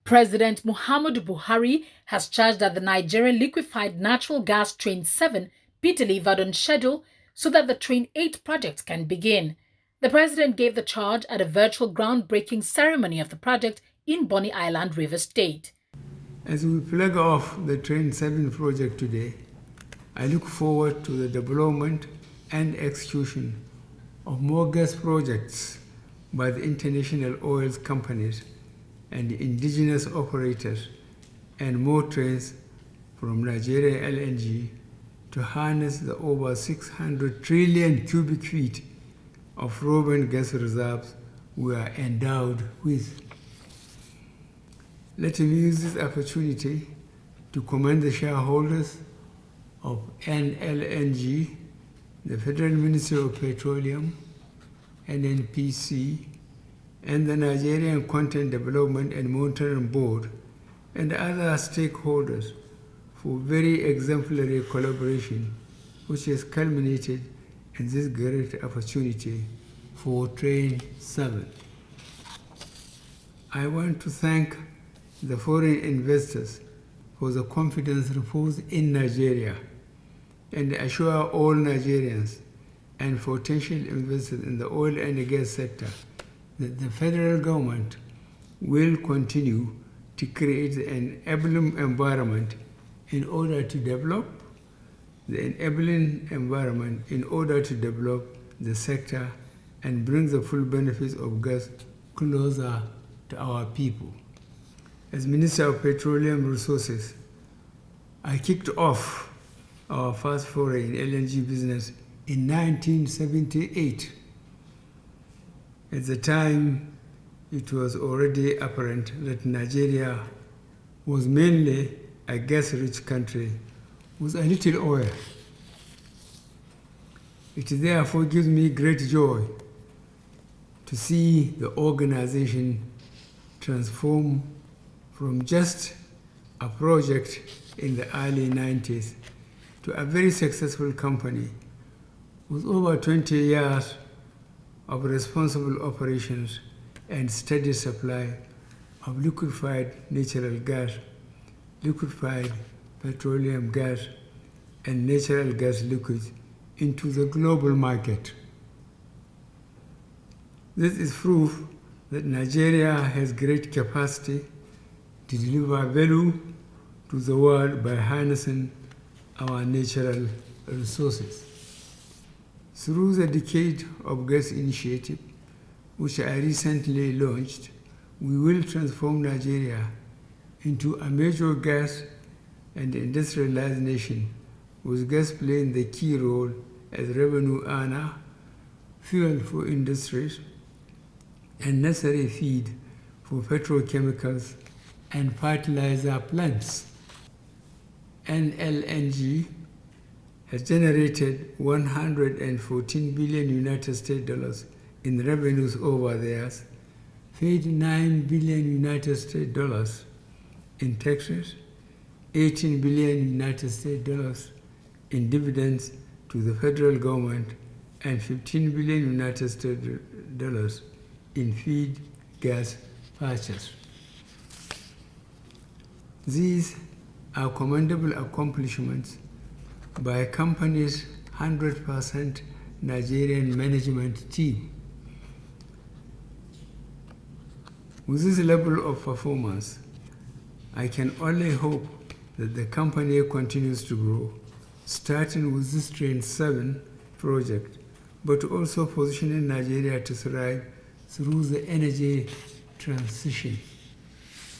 President Muhammadu Buhari has charged that the Nigeria Liquefied Natural Gas Train 7 be delivered on schedule so that the Train 8 project can begin. The president gave the charge at a virtual groundbreaking ceremony of the project in Bonny Island, Rivers State. As we flag off the Train 7 project today, I look forward to the development and execution of more gas projects by the international oil companies and the indigenous operators, and more trains from Nigeria LNG to harness the over 600 trillion cubic feet of proven gas reserves we are endowed with. Let me use this opportunity to commend the shareholders of NLNG, the Federal Ministry of Petroleum, NNPC, and the Nigerian Content Development and Monitoring Board, and other stakeholders for very exemplary collaboration, which has culminated in this great opportunity for Train 7. I want to thank the foreign investors for the confidence reposed in Nigeria, and assure all Nigerians and potential investors in the oil and gas sector that the federal government will continue to create an enabling environment in order to develop the sector and bring the full benefits of gas closer to our people. As Minister of Petroleum Resources, I kicked off our first foray in LNG business in 1978. At the time, it was already apparent that Nigeria was mainly a gas-rich country with a little oil. It therefore gives me great joy to see the organization transform from just a project in the early 90s to a very successful company with over 20 years of responsible operations and steady supply of liquefied natural gas, liquefied petroleum gas, and natural gas liquids into the global market. This is proof that Nigeria has great capacity to deliver value to the world by harnessing our natural resources. Through the Decade of Gas initiative, which I recently launched, we will transform Nigeria into a major gas and industrialized nation, with gas playing the key role as revenue earner, fuel for industries, and necessary feed for petrochemicals and fertilizer plants. NLNG has generated 114 billion United States dollars in revenues over the years, paid 9 billion United States dollars in taxes, 18 billion United States dollars in dividends to the federal government, and 15 billion United States dollars in feed gas purchase. These are commendable accomplishments by a company's 100% Nigerian management team. With this level of performance, I can only hope that the company continues to grow, starting with this Train 7 project, but also positioning Nigeria to thrive through the energy transition.